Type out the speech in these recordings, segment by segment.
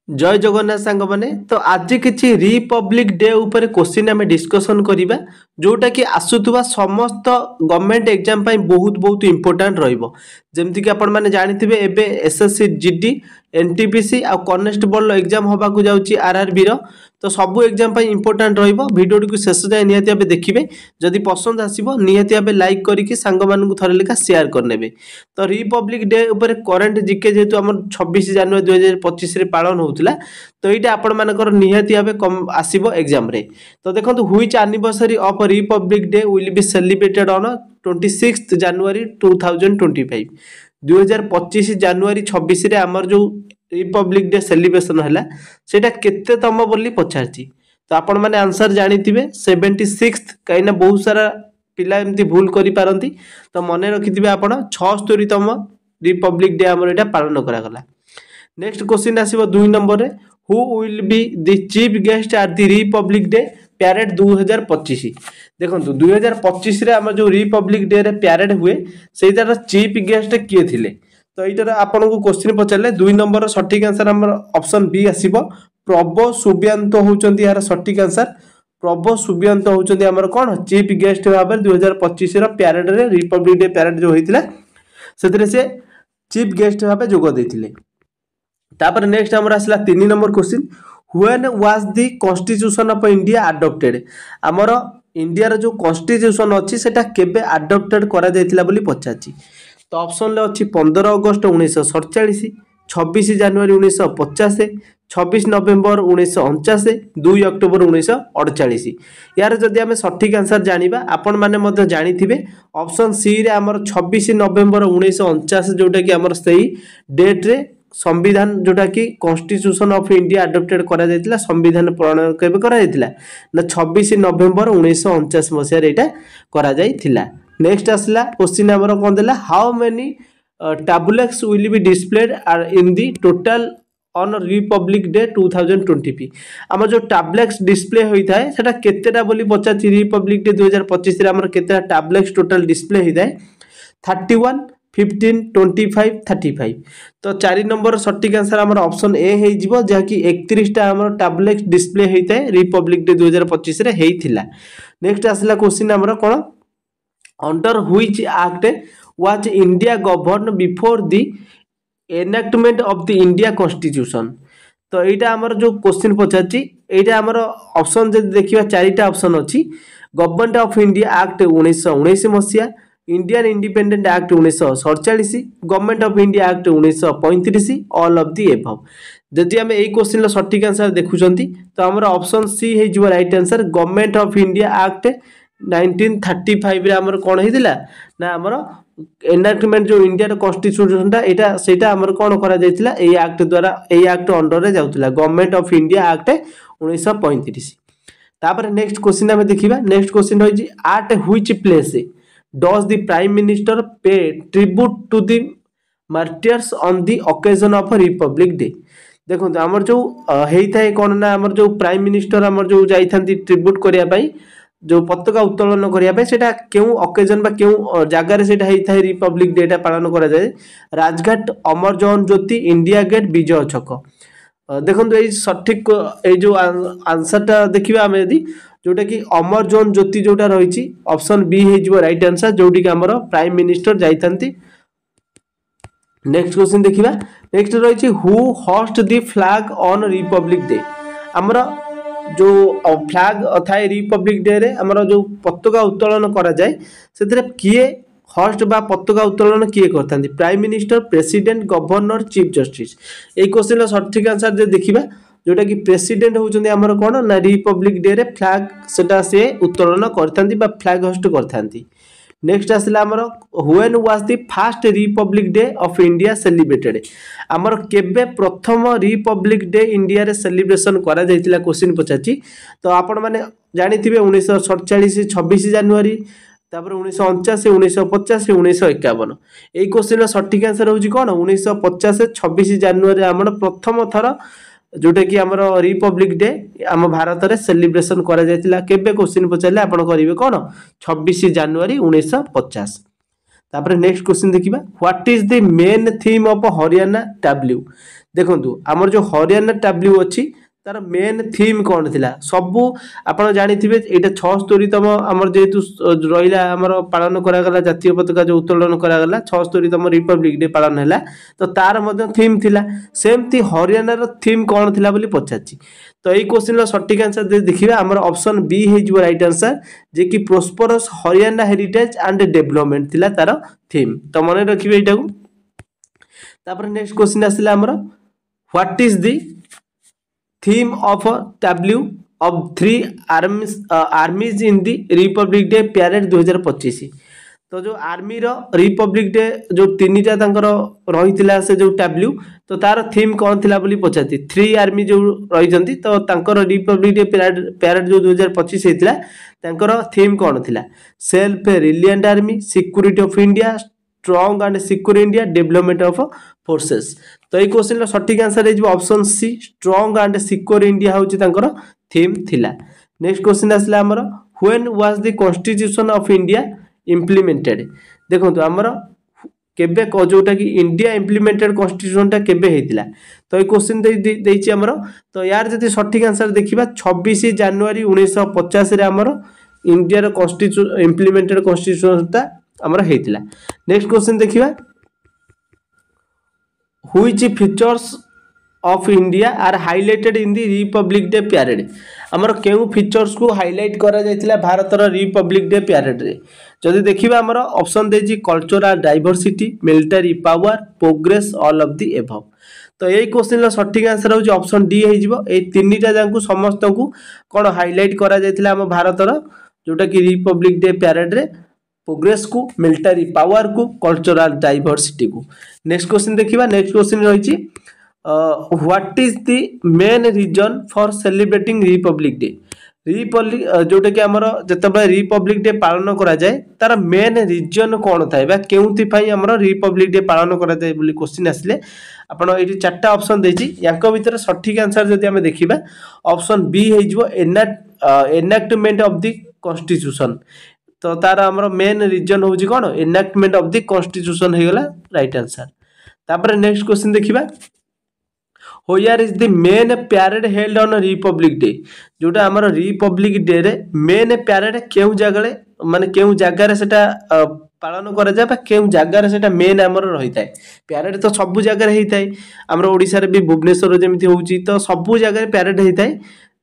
जय जगन्नाथ सांग माने तो आज किसी रिपब्लिक डे ऊपर क्वेश्चन आम डिस्कसन करिबा जोटा कि आसुथुवा समस्त गवर्नमेंट एग्जाम पाई बहुत बहुत इंपोर्टेंट रहइबो जेमति कि आपण माने जानिथिबे एबे एसएससी जीडी एनटीपीसी आ कॉन्स्टेबल एग्जाम होबा को जाउची आरआरबी रो तो सबु एग्जाम पाई इंपोर्टेंट रहइबो वीडियो को शेष जाय नियति आबे देखिबे जदि पसंद आसीबो नियति आबे लाइक करिकि सांग मानकु थरे लेखा शेयर करनेबे तो रिपब्लिक डे ऊपर करंट जीके जेतु हमर 26 जनवरी 2025 रे पालन होउतला तो ये आपण मानकर निहाती भाव कम आसीबो एग्जाम रे तो देखंतु which anniversary of Republic day will be celebrated on 26 जनवरी 2025 2025 जनवरी 26 रे हमर जो रिपब्लिक डे सेलिब्रेशन हैला सेटा केते तम बोली पछारची तो आपण माने आंसर जानिथिबे 76 काइना बहुत सारा पिला एमती भूल करि पारंती तो मने रखिथिबे आपण 76 तम रिपब्लिक डे हमर एटा पालन करा गला। नेक्स्ट क्वेश्चन आसीबो 2 नंबर रे who will be the chief guest at the Republic Day parade 2025 देखंतु 2025 रे हमर जो रिपब्लिक डे रे पैरेड हुए सेइतार चीफ गेस्ट किए थिले तो एटार आपन को क्वेश्चन पचारले 2 नंबर सटीक आंसर हमर ऑप्शन बी आसीबो प्रभो सुबियांत होउचंती यार सटीक आंसर प्रभो सुबियांत होउचंती हमर कोन चीफ गेस्ट भाबे 2025 रो पैरेड रे रिपब्लिक डे पैरेड जो होइतिला सेतरे से चीफ गेस्ट भाबे जोग देथिले। तापर नेक्स्ट हमर आसला 3 number question when was the constitution of India adopted हमर इंडिया रो जो कॉन्स्टिट्यूशन अछि सेटा केबे अडॉप्टेड करा जायतिला बोली पछाची तो ऑप्शन ले अछि 15 अगस्त 1947 26 जनवरी 1950 26 नवेम्बर 1949 2 अक्टोबर 1948 यार जदि आमे सटीक आंसर जानिबा आपण माने मध्य जानिथिबे ऑप्शन सी रे हमर 26 नवेम्बर 1949 जोटा कि हमर सही डेट रे संविधान जोटा कि कॉन्स्टिट्यूशन ऑफ इंडिया अडॉप्टेड करा जायतिला संविधान प्रणयन केबे करा जायतिला ना 26 नवेम्बर 1949 मसिया रे एटा करा जायतिला। नेक्स्ट आसला क्वेश्चन हमर कोन देला how many tableaux will be displayed are in the total on Republic Day 2020 हम जो टैबलेट्स डिस्प्ले होई थाए सेटा केतेटा बोली पचाची रिपब्लिक डे 2025 रे हमर केतेटा टैबलेट्स टोटल डिस्प्ले होई थाए 31 15 25 35 तो 4 नंबर सटीक आंसर हमर ऑप्शन ए हे जिवो जे कि 31 टा हमर टैबलेट्स डिस्प्ले होई थाए रिपब्लिक डे 2025 रे हेइथिला। नेक्स्ट आसला क्वेश्चन हमर कोन under which act was India govern before the enactment of the India constitution तो एटा हमर जो क्वेश्चन पचाची एटा हमर ऑप्शन जे देखिबा चारिटा ऑप्शन अछि गवर्नमेंट ऑफ इंडिया एक्ट 1919 मसिया Indian independent act 1947 government of India act 1935 all of the above जदि हम एई क्वेश्चन लो सटीक आंसर देखुचंती तो हमर ऑप्शन सी हे जिवो right answer government of India act 1935 रे हमर कोन हेदिला ना हमर एनएक्टमेंट जो इंडिया कॉन्स्टिट्यूशन ता एटा सेटा हमर कोन करा जायतिला एई एक्ट द्वारा एई एक्ट अंडर रे जाउतिला गवर्नमेंट ऑफ इंडिया एक्ट 1935। तापर नेक्स्ट क्वेश्चन हम देखिबा नेक्स्ट क्वेश्चन होई जी at which place does the prime minister pay tribute to the martyrs on the occasion of Republic Day देखो हमर जो हेई थाए कोन ना हमर जो प्राइम मिनिस्टर हमर जो जाइथांती ट्रिब्यूट करिया पई जो पताका उत्तोलन करिया पे सेटा केउ ओकेजन बा केउ जागा रे सेटा हेई थाए रिपब्लिक डे टा पालन करा जाय राजघाट अमर जवान ज्योति इंडिया गेट विजय छक देखंतु ए सठिक ए जो आंसर टा देखिबा हम यदि जोटा कि अमर जवान ज्योति जोटा रहिछि ऑप्शन बी हे जिवो राइट आंसर जोटी कि हमर प्राइम मिनिस्टर जाइथांती। नेक्स्ट क्वेश्चन देखिबा नेक्स्ट रहिछि who host the flag on Republic Day हमर जो फ्लैग थाए रिपब्लिक डे रे हमर जो पताका उत्तोलन करा जाय सेतरे किए होस्ट बा पताका उत्तोलन किए करथांती prime minister president governor chief justice ए क्वेश्चन ला सटीक आंसर जे देखिबा जोटा कि प्रेसिडेंट होउचंदी हमर कोन ना रिपब्लिक डे रे फ्लैग सेटा से उत्तोलन करथांती बा फ्लैग होस्ट करथांती। नेक्स्ट आसला हमर when was the first Republic day of India celebrated हमर केबे प्रथम रिपब्लिक डे इंडिया रे सेलिब्रेशन करा जायतिला क्वेश्चन पचाची तो आपण माने जानिथिबे 1947 26 जनवरी तापर 1949 1950 1951 एई क्वेश्चन रा सटीक आंसर होउची कोन 1950 26 जनवरी हमर प्रथम थर जोटा कि हमर रिपब्लिक डे हम भारत रे सेलिब्रेशन करा जायतिला केबे क्वेश्चन पचारले आपण करिवे कोन 26 जनवरी 1950। तापर नेक्स्ट क्वेश्चन देखिबा what is the main theme of Haryana W देखंतु हमर जो हरियाणा टैब्ल्यू अछि तार मेन थीम कौन थिला सबु आपण जानिथिबे एटा 76तम हमर जेतु रहिला हमर पालन करा गला जातीय पताका जो उत्तोलन करा गला 76तम रिपब्लिक डे पालन हैला तो तार मध्य थीम थिला सेमती हरियाणा रो थीम कौन थिला बोली पछाची तो एई क्वेश्चन रो सटीक आंसर दे देखिबा हमर ऑप्शन बी हे जो राइट आंसर जे कि prosperous Haryana heritage and development थिला तार थीम तो मन रखिबे एटा को तापर नेक्स्ट क्वेश्चन आसिला हमर what is the theme of Tableau of 3 आर्मीज in the Republic Day parade 2025 तो जो आर्मी रो रिपब्लिक डे जो तीनटा तांकर रहितिला से जो टैब्ल्यू तो तार थीम कौन थिला बोली पछाती 3 आर्मी जो रहिजंती तो तांकर रिपब्लिक डे पैरेड जो 2025 हेतिला तांकर थीम कौन थिला self reliant army security of India strong and secure India development of forces तो ये क्वेश्चन सटीक आंसर है option C strong and secure India होची तांकर थीम थिला नेक्स्ट क्वेश्चन आसला हमर when was the constitution of India implemented देखो हमर केबे जोटा कि इंडिया इम्प्लीमेंटेड कॉन्स्टिट्यूशन टा केबे हेतिला तो ये क्वेश्चन देछि हमर तो यार जति सटीक आंसर देखिबा 26 जनवरी 1950 रे हमर इंडिया रो कॉन्स्टिट्यूशन इम्प्लीमेंटेड कॉन्स्टिट्यूशन टा हमर हेतिला नेक्स्ट क्वेश्चन देखिबा which features of India are highlighted in the Republic Day parade हमर केउ फीचर्स को हाइलाइट करा जायतिला भारत रो रिपब्लिक डे पैरेड रे जदि देखिबा हमर ऑप्शन देछि cultural diversity military power progress all of the above तो यही क्वेश्चन रो सटीक आंसर होछि ऑप्शन डी हे जिवो ए तीनटा जांकु समस्त को कोन हाइलाइट करा जायतिला हम भारत रो जोटा कि रिपब्लिक डे पैरेड रे प्रोग्रेस को मिलिटरी पावर को कल्चरल डाइवर्सिटी को नेक्स्ट क्वेश्चन देखिबा नेक्स्ट क्वेश्चन रहिछि what is the main reason for celebrating Republic Day republic जोटा कि हमर जतबे रिपब्लिक डे पालन करा जाय तार मेन रीजन कोन थाय बा केउति पई हमर रिपब्लिक डे पालन करा जाय बोली क्वेश्चन आसले आपण एटी चारटा ऑप्शन देछि याको भीतर सटीक आंसर जदि हम देखिबा ऑप्शन बी हे जिवो एनैक्टमेंट ऑफ द कॉन्स्टिट्यूशन तो तार हमर मेन रीजन होछि कोन एनैक्टमेंट ऑफ द कॉन्स्टिट्यूशन हे गेला राइट आंसर तापर नेक्स्ट क्वेश्चन देखिबा Where is the main parade held on Republic Day जोटा हमर रिपब्लिक डे रे मेन पैरेड केउ जगले माने केउ जगह रे सेटा पालन करा जाय बा केउ जगह रे सेटा मेन हमर रही थाए पैरेड तो सब जगह रे ही थाए हमर ओडिसा रे भी भुवनेश्वर जेमिति होउची तो सब जगह रे पैरेड ही थाए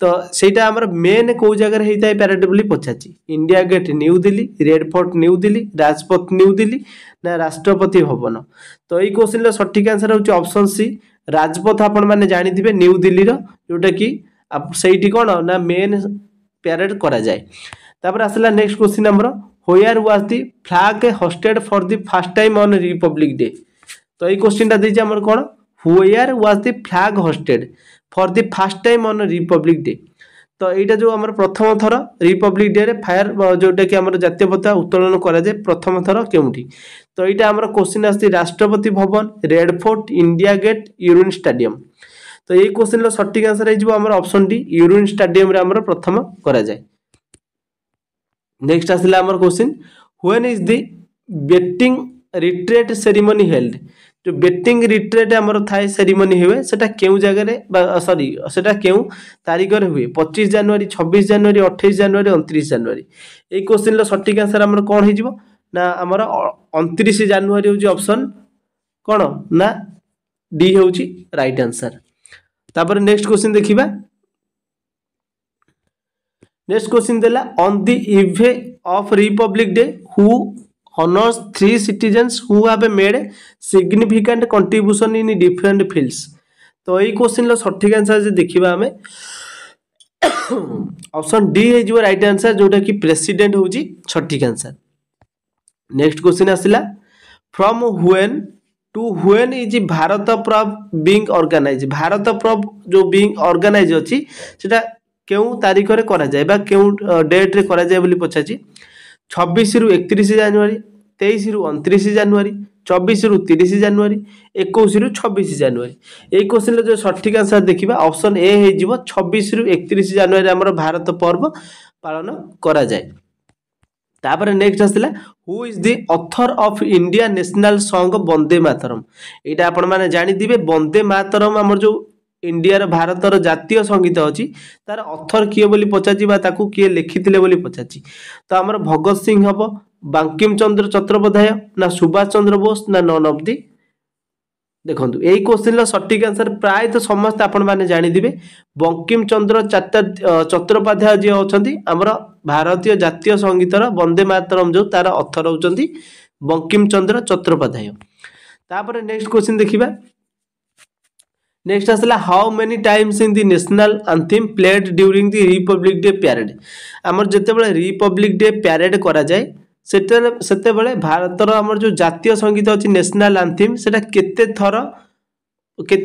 तो सेटा हमर मेन को जगह रे ही थाए पैरेड बोली पछाची India Gate New Delhi Red Fort New Delhi Rajpath New Delhi ना राष्ट्रपति भवन तो एई क्वेश्चन रो सटीक आंसर होची ऑप्शन सी राजपथ आपण माने जानि थिबे न्यू दिल्ली रो जोटा कि सेठी कोन ना मेन पैरेड करा जाय तापर आसला नेक्स्ट क्वेश्चन हमर where was the flag hoisted for the first time on Republic Day तो ए क्वेश्चन ता देछि हमर कोन where was the flag hoisted for the first time on Republic Day तो एटा जो हमर प्रथम थर रिपब्लिक डे रे फायर जोटा कि हमर जातीय पताका उत्तोलन करा जाय प्रथम थर केउठी तो एटा हमर क्वेश्चन आस्ति Rashtrapati Bhavan Red Fort India Gate Union Stadium तो ये क्वेश्चन रो सटीक आंसर हे जिवो हमर ऑप्शन डी यूनियन स्टेडियम रे हमर प्रथम करा जाय नेक्स्ट आसिला हमर question when is the Beating Retreat ceremony held जो बेटिंग रिट्रीट हमर थाय सेरेमनी हुए सेटा केउ जगह रे सॉरी सेटा केउ तारीख रे हुए 25 जनवरी 26 जनवरी 28 जनवरी 29 जनवरी ए क्वेश्चन रो सटीक आंसर हमर कोन हे जिवो ना हमर 29 जनवरी होची ऑप्शन कोन ना डी होची राइट आंसर तापर नेक्स्ट क्वेश्चन देखिबा नेक्स्ट क्वेश्चन देला on the eve of Republic Day who honors 3 citizens who have made significant contribution in different fields तो এই क्वेश्चन लो सटीक आंसर जे देखिबा हमें ऑप्शन डी हे जो राइट आंसर जोटा कि प्रेसिडेंट होजी सटीक आंसर नेक्स्ट क्वेश्चन आसिला from when to when is Bharat Parv being organise Bharat पर्व जो बीइंग ऑर्गेनाइज अछि सेटा केउ तारीख रे करा जाय बा केउ डेट रे करा जाय बोली पछाची 26 रु 31 जनवरी 23 रु 29 जनवरी 24 रु 30 जनवरी 21 रु 26 जनवरी ए क्वेश्चन जो सटीक आंसर देखिबा ऑप्शन ए हे जिवो 26 रु 31 जनवरी हमर भारत पर्व पालन करा जाय तापर नेक्स्ट आसला who is the author of India national song Vande Mataram. एटा आपण माने जानि दिबे वंदे मातरम हमर जो इंडिया भारतर जातीय संगीत अच्छी तार ऑथर किए बोली पचाची बा ताकू किए लिखिथिले बोली पचाची। तो हमर भगत सिंह हबो, बंकिम चंद्र चट्टोपाध्याय ना सुभाष चंद्र बोस ना नन ऑफ दी। देखो यही क्वेश्चन सटीक आंसर प्राय तो समस्त आपण माने जानि दिबे बंकिम चंद्र चट्टोपाध्याय जे होचंती हमर भारतीय जातीय संगीतर वंदे मातरम जो तार ऑथर होचंती बंकिम चंद्र चट्टोपाध्याय। तापर नेक्स्ट क्वेश्चन देखिबा। नेक्स्ट आसला how many times in the national anthem played during the Republic Day parade. हमर जतेबेले रिपब्लिक डे पैरेड करा जाए सेतेबेले भारतर हमर जो जातीय संगीत अछि नेशनल एंथम सेटा केते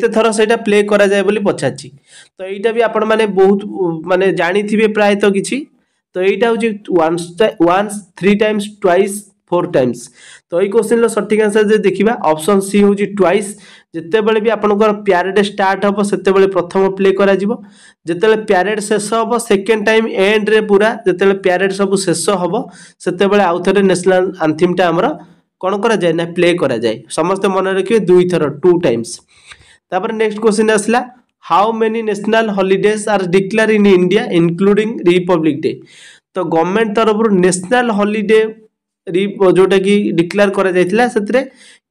थर सेटा प्ले करा जाए बोली पछाची। तो एटा भी आपण माने बहुत माने जानि थिबे प्राय तो किछि। तो एटा होची वंस 3 टाइम्स ट्वाइस 4 टाइम्स। तो ये क्वेश्चन सटीक आंसर जे देखिबा ऑप्शन सी होची ट्वाइस। जितेबले भी आपनकर पैरेड स्टार्ट हम सेतेबले प्रथम प्ले करा जिवो, जितेबले पैरेड शेष हम सेकेंड टाइम एंड रे पूरा जितेबले पैरेड सब शेष हम सेतेबले आउ थरे नेशनल एंथम टा हमर कोन करा जाय ना प्ले करा जाय। समस्त मन रखिए 2 थर 2 टाइम्स। तापर नेक्स्ट क्वेश्चन आसला how many national holidays are declare in India including Republic Day. तो गवर्नमेंट तरफ नेशनल हॉलिडे जोटा कि डिक्लेयर करा जायतिला सेतरे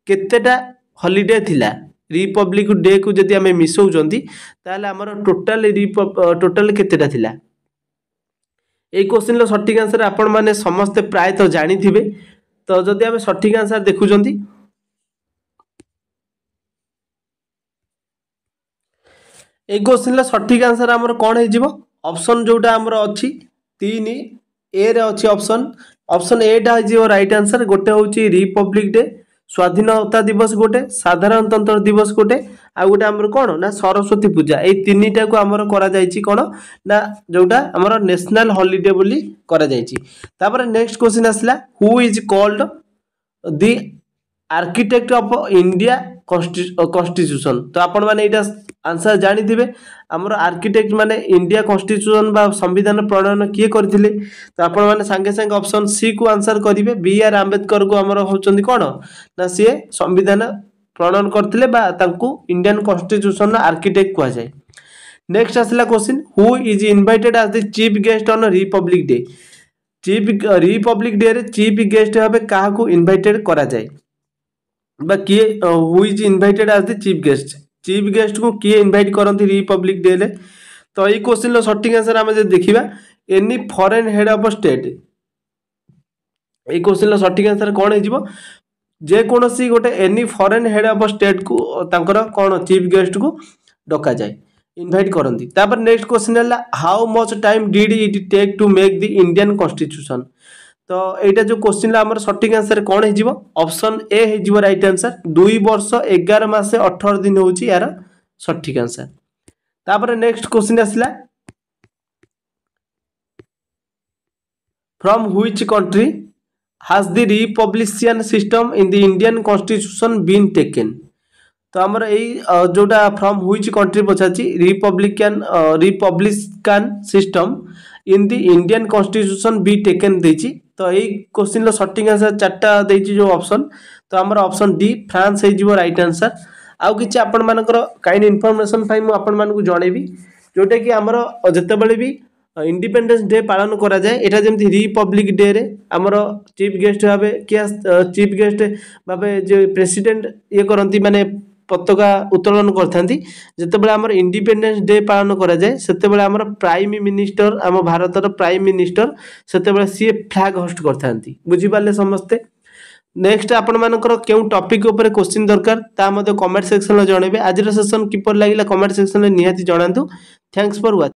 केतेटा हॉलिडे थिला रिपब्लिक डे को जदि आमे मिसौजंती ताले हमर टोटल केतेटा थिला। ए क्वेश्चन लो सटीक आंसर आपण माने समस्त प्राय तो जानि थिबे। तो जदि आमे सटीक आंसर देखुजंती ए क्वेश्चन लो सटीक आंसर हमर कोन हे जिवो ऑप्शन जोटा हमर अछि 3 ए रे अछि ऑप्शन ए टा जिवो राइट आंसर। गोटे होची रिपब्लिक डे, स्वाधीनता दिवस गोटे, साधारणतंत्र दिवस गोटे आ गोटे हमर कोन ना सरस्वती पूजा। ए तीनिटा को हमर करा जायछि कोन ना जोटा हमर नेशनल हॉलिडे बोली करा जायछि। तापर नेक्स्ट क्वेश्चन आसला who is called the architect of India constitution. तो आपण माने एटा आंसर जानि दिबे हमर आर्किटेक्ट माने इंडिया कॉन्स्टिट्यूशन बा संविधान प्रणयन किए करथिले। तो आपण माने संगे संगे ऑप्शन सी को आंसर करिवे बी आर आंबेडकर को हमर होचंदी कोन ना सी संविधान प्रणयन करथिले बा तांको इंडियन कॉन्स्टिट्यूशन ना आर्किटेक्ट कहा जाय। नेक्स्ट आसला question who is invited as the chief guest on Republic Day. Republic Day रे चीफ गेस्ट भाबे काहा को इनवाइटेड करा जाय बा किए who is invited as the chief guest को किए इनवाइट करंती रिपब्लिक डे ले। तो ये क्वेश्चन लो सटीक आंसर हम जे देखिबा any foreign head of state. ए क्वेश्चन लो सटीक आंसर कोन हे जिवो जे कोनोसी गोटे any foreign head of state को तांकर कोन चीफ गेस्ट को डका जाय इनवाइट करंती। तापर नेक्स्ट क्वेश्चन हला how much time did it take to make the Indian constitution. तो एटा जो क्वेश्चन हमर सटीक आंसर कोन हे जिवो ऑप्शन ए हे जिवो राइट आंसर 2 वर्ष 11 मास 18 दिन होची यार सटीक आंसर। तापर नेक्स्ट क्वेश्चन आसला from which country has the republican system in the Indian constitution been taken. तो हमर एई जोटा फ्रॉम व्हिच कंट्री पछाची republican system in the Indian constitution be taken देची। तो यही क्वेश्चन लो सटीक आंसर 4टा देची जो ऑप्शन। तो हमर ऑप्शन डी फ्रांस हे जिवो राइट आंसर। आउ किछि आपण मानकर काइंड इन्फॉर्मेशन पाई मु आपण मानकु जणेबी जोटा कि हमर जतेबेले भी इंडिपेंडेंस डे पालन करा जाए एटा जेमति रिपब्लिक डे रे हमर चीफ गेस्ट भाबे किया चीफ गेस्ट भाबे जे प्रेसिडेंट ये करंती माने पताका उत्तोलन करथांती। जतेबेले हमर इंडिपेंडेंस डे पालन करा जाए सेतेबेले हमर प्राइम मिनिस्टर हम भारतर प्राइम मिनिस्टर सेतेबेले सी फ्लैग होस्ट करथांती। बुझी पाले समस्ते। नेक्स्ट आपण मानकर केउ टॉपिक ऊपर क्वेश्चन दरकार ता मते कमेंट सेक्शन में जणेबे। आज सेशन किपर लागिला कमेंट सेक्शन में निहाती जणांतु। Thanks for watching.